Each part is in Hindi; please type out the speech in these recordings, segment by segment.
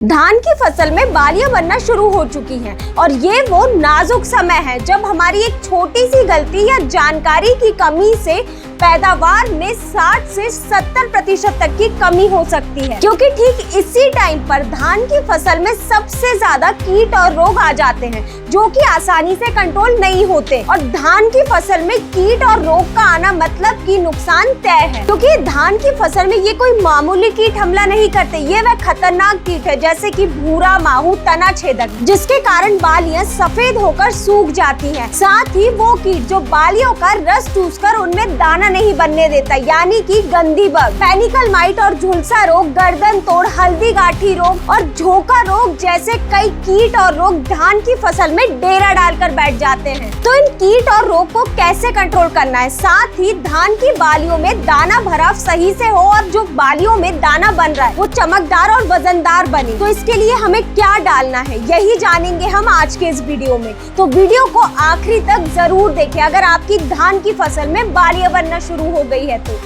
धान की फसल में बालियां बनना शुरू हो चुकी हैं और ये वो नाजुक समय है जब हमारी एक छोटी सी गलती या जानकारी की कमी से पैदावार में 60 से 70% तक की कमी हो सकती है, क्योंकि ठीक इसी टाइम पर धान की फसल में सबसे ज्यादा कीट और रोग आ जाते हैं जो कि आसानी से कंट्रोल नहीं होते। और धान की फसल में कीट और रोग का आना मतलब कि नुकसान तय है, क्योंकि धान की फसल में ये कोई मामूली कीट हमला नहीं करते। ये वह खतरनाक कीट है जैसे कि भूरा माहू तना छेदक, जिसके कारण बालियां सफेद होकर सूख जाती हैं। साथ ही वो कीट जो बालियों का रस चूसकर उनमें दाना नहीं बनने देता, यानी कि गंदी बग, पेनिकल माइट और झुलसा रोग, गर्दन तोड़, हल्दी गांठी रोग और झोंका रोग जैसे कई कीट और रोग धान की फसल में डेरा डालकर बैठ जाते हैं। तो इन कीट और रोग को कैसे कंट्रोल करना है, साथ ही धान की बालियों में दाना भराव सही से हो और जो बालियों में दाना बन रहा है वो चमकदार और वजनदार बने, तो इसके लिए हमें क्या डालना है यही जानेंगे हम आज के इस वीडियो में। तो वीडियो को आखिरी तक जरूर देखें अगर आपकी धान की फसल में बालियां बनना शुरू हो गई है तो।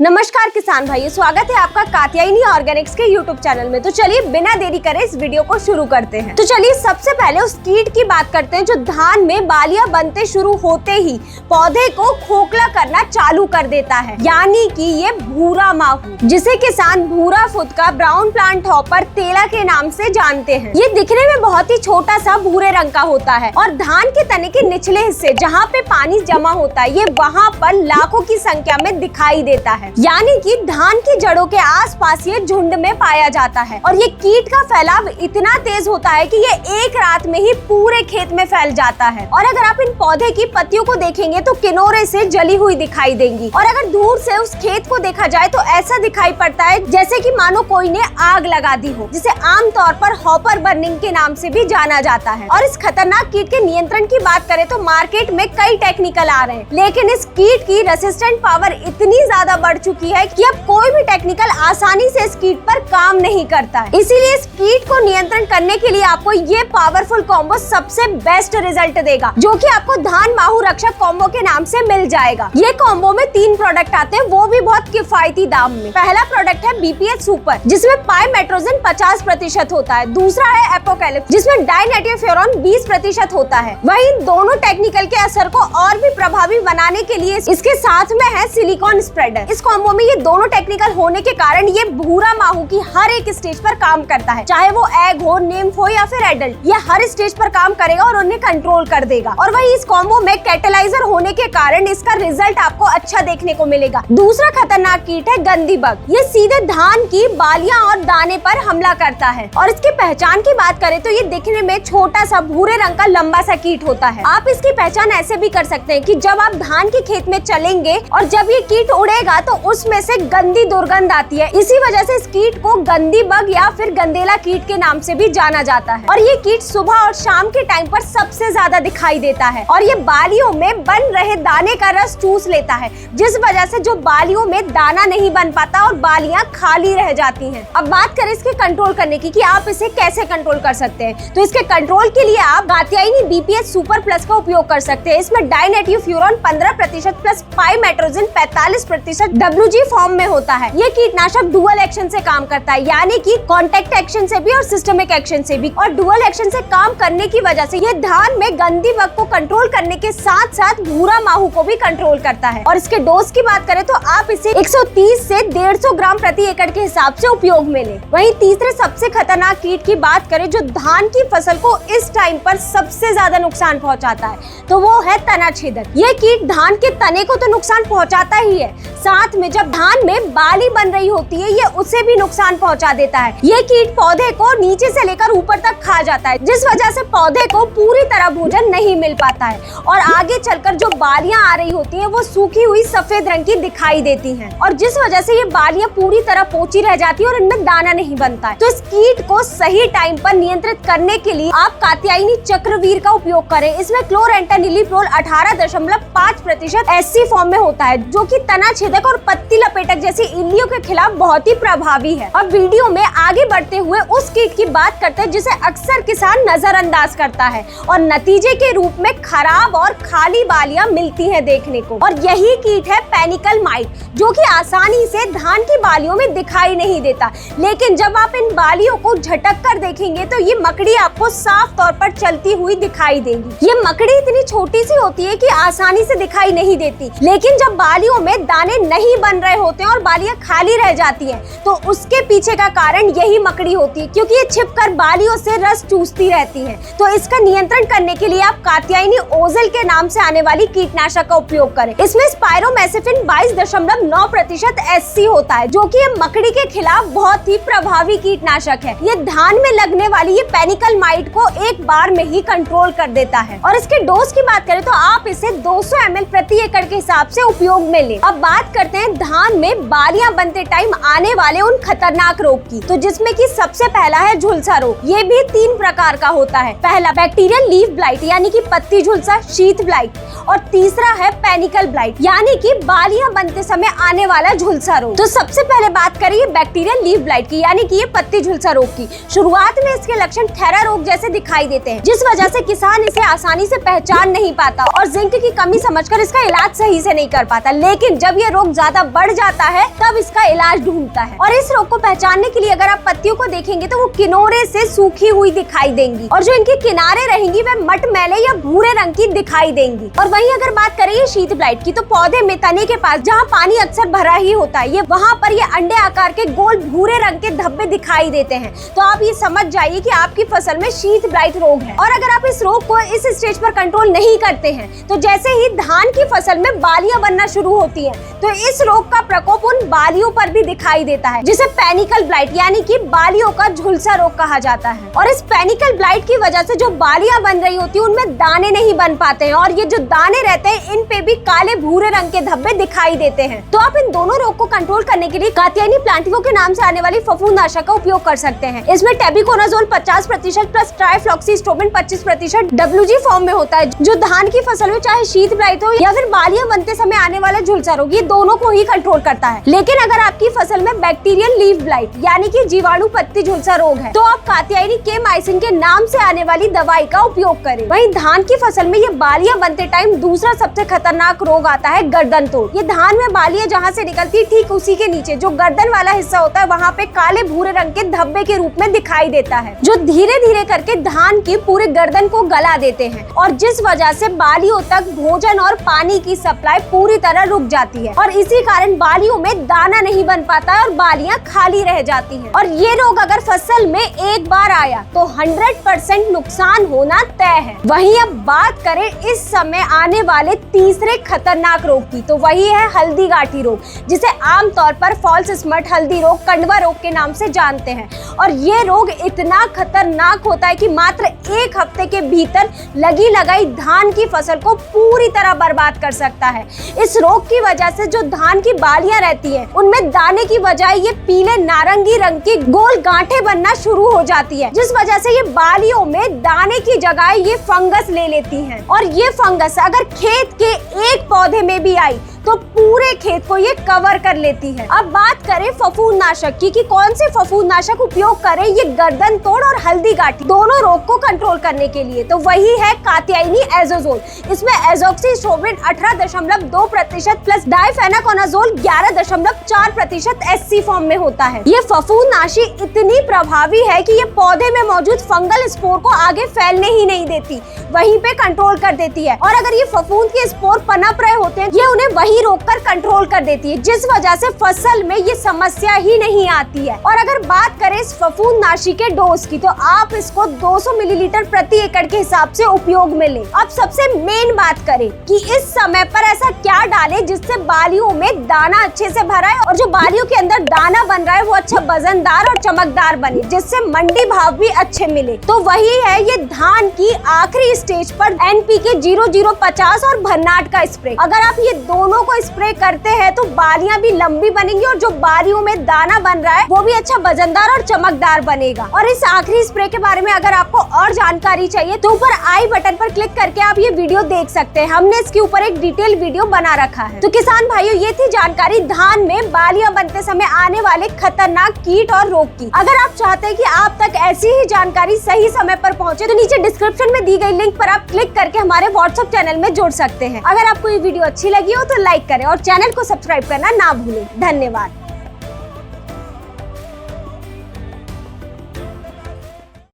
नमस्कार किसान भाइयों, स्वागत है आपका कात्यायनी ऑर्गेनिक्स के यूट्यूब चैनल में। तो चलिए बिना देरी करे इस वीडियो को शुरू करते हैं। तो चलिए सबसे पहले उस कीट की बात करते हैं जो धान में बालियां बनते शुरू होते ही पौधे को खोखला करना चालू कर देता है, यानी कि ये भूरा माहू, जिसे किसान भूरा फुदका, ब्राउन प्लांट हॉपर, तेला के नाम से जानते हैं। ये दिखने में बहुत ही छोटा सा भूरे रंग का होता है और धान के तने के निचले हिस्से जहाँ पे पानी जमा होता है ये वहाँ पर लाखों की संख्या में दिखाई देता है, यानी कि धान की जड़ों के आसपास ये झुंड में पाया जाता है। और ये कीट का फैलाव इतना तेज होता है कि ये एक रात में ही पूरे खेत में फैल जाता है। और अगर आप इन पौधे की पत्तियों को देखेंगे तो किनारे से जली हुई दिखाई देंगी, और अगर दूर से उस खेत को देखा जाए तो ऐसा दिखाई पड़ता है जैसे कि मानो कोई ने आग लगा दी हो, जिसे आमतौर पर हॉपर बर्निंग के नाम से भी जाना जाता है। और इस खतरनाक कीट के नियंत्रण की बात करें तो मार्केट में कई टेक्निकल आ रहे हैं, लेकिन इस कीट की रेसिस्टेंट पावर इतनी ज्यादा बढ़ चुकी है कि अब कोई भी टेक्निकल आसानी से इस कीट पर काम नहीं करता है। इसीलिए इस कीट को नियंत्रण करने के लिए आपको ये पावरफुल कॉम्बो सबसे बेस्ट रिजल्ट देगा, जो कि आपको धान माहू रक्षक कॉम्बो के नाम से मिल जाएगा। ये कॉम्बो में 3 प्रोडक्ट आते हैं, वो भी बहुत किफायती दाम में। पहला प्रोडक्ट है बीपीएच सुपर, जिसमें पाइमेट्रोजिन 50% होता है। दूसरा है एपोकैलिप्स, जिसमें डाइनेटियोफ्यूरॉन 20% होता है। वहीं दोनों टेक्निकल के असर को और भी प्रभावी बनाने के लिए इसके साथ में है सिलिकॉन स्प्रेडर। इस कॉम्बो में ये दोनों टेक्निकल होने के कारण ये भूरा माहू की हर एक स्टेज पर काम करता है, चाहे वो एग हो, निम्फ हो या फिर एडल्ट, ये हर स्टेज पर काम करेगा और उन्हें कंट्रोल कर देगा। और वही इस कॉम्बो में कैटेलाइजर होने के कारण इसका रिजल्ट आपको अच्छा देखने को मिलेगा। दूसरा खतरनाक कीट है गंदी बग। ये सीधे धान की बालियां और दाने पर हमला करता है। और इसकी पहचान की बात करें तो ये दिखने में छोटा सा भूरे रंग का लंबा सा कीट होता है। आप इसकी पहचान ऐसे भी कर सकते हैं कि जब आप धान के खेत में चलेंगे और जब ये कीट उड़ेगा तो उसमें से गंदी दुर्गंध आती है। इसी वजह से इस कीट को गंदी बग या फिर गंदेला कीट के नाम से भी जाना जाता है। और ये कीट सुबह और शाम के टाइम पर सबसे ज्यादा दिखाई देता है और ये बालियों में बन रहे दाने का रस चूस लेता है, जिस वजह से जो बालियों में दाना नहीं बन पाता और बालियां खाली रह जाती हैं। अब बात करें इसके कंट्रोल करने की कि आप इसे कैसे कंट्रोल कर सकते हैं, तो इसके कंट्रोल के लिए आप कात्यायनी बीपीएच सुपर प्लस का उपयोग कर सकते हैं। इसमें डाइनेटियोफ्यूरॉन 15% प्लस पाइमेट्रोजिन 45% WG फॉर्म में होता है। ये कीटनाशक डुअल एक्शन से काम करता है, यानी कि कॉन्टेक्ट एक्शन से भी और सिस्टमिक एक्शन से भी। और डुअल एक्शन से काम करने की वजह से ये धान में गंदी बग को कंट्रोल करने के साथ साथ भूरा माहू को भी कंट्रोल करता है। और इसके डोज की बात करें तो आप इसे 130 से 150 ग्राम प्रति एकड़ के हिसाब से उपयोग में लें। वहीं तीसरे सबसे खतरनाक कीट की बात करें जो धान की फसल को इस टाइम पर सबसे ज्यादा नुकसान पहुंचाता है, तो वो है तना छेदक। ये कीट धान के तने को तो नुकसान पहुंचाता ही है, साथ में जब धान में बाली बन रही होती है ये उसे भी नुकसान पहुंचा देता है। ये कीट पौधे को नीचे से लेकर ऊपर तक खा जाता है, जिस वजह से पौधे को पूरी तरह भोजन नहीं मिल पाता है और आगे चलकर जो बालियां आ रही होती हैं वो सूखी हुई सफेद रंग की दिखाई देती हैं, और जिस वजह से ये बालियां पूरी तरह पोची रह जाती है और इनमें दाना नहीं बनता है। तो इस कीट को सही टाइम पर नियंत्रित करने के लिए आप कात्यायनी चक्रवीर का उपयोग करें। इसमें क्लोरेंटानिलीप्रोल 18.5% SC फॉर्म में होता है, जो कि तना छेदक और पत्ती लपेटक जैसी इल्लियों के खिलाफ बहुत ही प्रभावी है। अब वीडियो में आगे बढ़ते हुए उस कीट की बात करते हैं जिसे अक्सर किसान नजरअंदाज करता है और नतीजे के रूप में खराब और खाली बालियां मिलती हैं देखने को। और यही कीट है पेनिकल माइट, जो कि आसानी से धान की बालियों में दिखाई नहीं देता, लेकिन जब आप इन बालियों को झटक कर देखेंगे तो ये मकड़ी आपको साफ तौर पर चलती हुई दिखाई देगी। ये मकड़ी इतनी छोटी सी होती है कि आसानी से दिखाई नहीं देती, लेकिन जब बालियों में दाने नहीं बन रहे होते हैं और बालियां खाली रह जाती हैं, तो उसके पीछे का कारण यही मकड़ी होती है, क्योंकि ये छिपकर बालियों से रस चूसती रहती हैं। तो इसका नियंत्रण करने के लिए आप कात्यायनी ओज़ल के नाम से आने वाली कीटनाशक का उपयोग करें। इसमें स्पाइरोमेसिफिन 22.9% SC होता है, जो कि ये मकड़ी के खिलाफ बहुत ही प्रभावी कीटनाशक है। ये धान में लगने वाली ये पेनिकल माइट को एक बार में ही कंट्रोल कर देता है। और इसके डोज की बात करें तो आप इसे 200 ml प्रति एकड़ के हिसाब से उपयोग में लें। अब बात करते हैं धान में बालियां बनते टाइम आने वाले उन खतरनाक रोग की, तो जिसमें कि सबसे पहला है झुलसा रोग। ये भी 3 प्रकार का होता है। पहला बैक्टीरियल लीफ ब्लाइट यानी कि पत्ती झुलसा शीथ ब्लाइट, और तीसरा है पेनिकल ब्लाइट यानी कि बालियां बनते समय आने वाला झुलसा रोग। तो सबसे पहले बात करिए बैक्टीरियल लीफ ब्लाइट की यानी कि ये पत्ती झुलसा रोग की। शुरुआत में इसके लक्षण खैरा रोग जैसे दिखाई देते हैं, जिस वजह से किसान इसे आसानी से पहचान नहीं पाता और जिंक की कमी समझकर इसका इलाज सही से नहीं कर पाता। लेकिन जब ये रोग ज्यादा बढ़ जाता है तब इसका इलाज ढूंढता है। और इस रोग को पहचानने के लिए अगर आप पत्तियों को देखेंगे तो वो किनारे से सूखी हुई दिखाई देंगी, और जो इनके किनारे रहेंगी वे मटमैले या भूरे रंग की दिखाई देंगी। और वहीं अगर बात करें ये शीत ब्लाइट की, तो पौधे में तने के पास जहाँ पानी अक्सर भरा ही होता है, ये वहाँ पर ये अंडे आकार के गोल भूरे रंग के धब्बे दिखाई देते हैं। तो आप ये समझ जाइए कि आपकी फसल में शीत ब्लाइट रोग है। और अगर आप इस रोग को इस स्टेज पर कंट्रोल नहीं करते हैं तो जैसे ही धान की फसल में बालियां बनना शुरू होती हैं, तो इस रोग का प्रकोप उन बालियों पर भी दिखाई देता है, जिसे पेनिकल ब्लाइट यानी कि बालियों का झुलसा रोग कहा जाता है। और इस पेनिकल ब्लाइट की वजह से जो बालियां बन रही होती है उनमें दाने नहीं बन पाते हैं, और ये जो दाने रहते हैं इन पे भी काले भूरे रंग के धब्बे दिखाई देते हैं। तो आप इन दोनों रोग को कंट्रोल करने के लिए कात्यायनी प्लांटिवो के नाम से आने वाली फफूंदनाशक का उपयोग कर सकते हैं। इसमें टेबिकोनाजोल 50% प्लस ट्राइफ्लॉक्सीस्ट्रोबिन 25% WG फॉर्म में होता है, जो धान की फसल में चाहे शीत ब्लाइट हो या फिर बालियां बनते समय आने वाला झुलसा रोग, ये दोनों को ही कंट्रोल करता है। लेकिन अगर आपकी फसल में बैक्टीरियल लीफ ब्लाइट यानी कि जीवाणु पत्ती झुलसा रोग है, तो आप कात्यायनी केमाइसिन के नाम से आने वाली दवाई का उपयोग करें। वहीं धान की फसल में ये बालियां बनते टाइम दूसरा सबसे खतरनाक रोग आता है गर्दन तोड़। ये धान में बालियां जहाँ से निकलती है ठीक उसी के नीचे जो गर्दन वाला हिस्सा होता है, वहाँ पे काले भूरे रंग के धब्बे के रूप में दिखाई देता है, जो धीरे धीरे करके धान की पूरे गर्दन को गला देते हैं, और जिस वजह से बालियों तक भोजन और पानी की सप्लाई पूरी तरह रुक जाती है, और इसी कारण बालियों में दाना नहीं बन पाता है और बालियां खाली रह जाती हैं। और ये रोग अगर फसल में एक बार आया तो 100% नुकसान होना तय है। वहीं अब बात करें इस समय आने वाले तीसरे खतरनाक रोग की, तो वही है हल्दी गांठी रोग, जिसे आमतौर पर फॉल्स स्मट हल्दी रोग, कंडवा रोग के नाम से जानते हैं। और ये रोग इतना खतरनाक होता है कि मात्र 1 हफ्ते के भीतर लगी लगाई धान की फसल को पूरी तरह बर्बाद कर सकता है। इस रोग की वजह से जो धान की बालियां रहती हैं, उनमें दाने की बजाय ये पीले नारंगी रंग की गोल गांठें बनना शुरू हो जाती है, जिस वजह से ये बालियों में दाने की जगह ये फंगस ले लेती हैं। और ये फंगस अगर खेत के एक पौधे में भी आई तो पूरे खेत को ये कवर कर लेती है। अब बात करें फफूंदनाशक की कि कौन से फफूंदनाशक उपयोग करें ये गर्दन तोड़ और हल्दी गांठी दोनों रोग को कंट्रोल करने के लिए, तो वही है कात्यायनी एजोजोल। इसमें एजोक्सिस्ट्रोबिन 18.2% प्लस डाइफेनाकोनाजोल 11.4% SC फॉर्म में होता है। ये फफूंदनाशी इतनी प्रभावी है कि ये पौधे में मौजूद फंगल स्पोर को आगे फैलने ही नहीं देती, वहीं पे कंट्रोल कर देती है। और अगर ये फफूंद के स्पोर पनप रहे होते हैं, ये उन्हें वही रोककर कंट्रोल कर देती है, जिस वजह से फसल में ये समस्या ही नहीं आती है। और अगर बात करें इस फफूंदनाशी के डोज की, तो आप इसको 200 मिलीलीटर प्रति एकड़ के हिसाब से उपयोग में लें। अब सबसे मेन बात करें कि इस समय पर ऐसा क्या डालें जिससे बालियों में दाना अच्छे से भरा है और जो बालियों के अंदर दाना बन रहा है वो अच्छा वजनदार और चमकदार बने, जिससे मंडी भाव भी अच्छे मिले। तो वही है ये धान की आखिरी स्टेज पर NPK 0050 और भन्नाट का स्प्रे। अगर आप ये दोनों पौधों को स्प्रे करते हैं तो बालियां भी लंबी बनेंगी और जो बालियों में दाना बन रहा है वो भी अच्छा वजनदार और चमकदार बनेगा। और इस आखिरी स्प्रे के बारे में अगर आपको और जानकारी चाहिए तो ऊपर आई बटन पर क्लिक करके आप ये वीडियो देख सकते हैं। हमने इसके ऊपर एक डिटेल वीडियो बना रखा है। तो किसान भाइयों, ये थी जानकारी धान में बालियां बनते समय आने वाले खतरनाक कीट और रोग की। अगर आप चाहते हैं कि आप तक ऐसी ही जानकारी सही समय पर पहुंचे तो नीचे डिस्क्रिप्शन में दी गई लिंक पर आप क्लिक करके हमारे व्हाट्सएप चैनल में जुड़ सकते हैं। अगर आपको ये वीडियो अच्छी लगी हो तो लाइक करें और चैनल को सब्सक्राइब करना ना भूलें। धन्यवाद।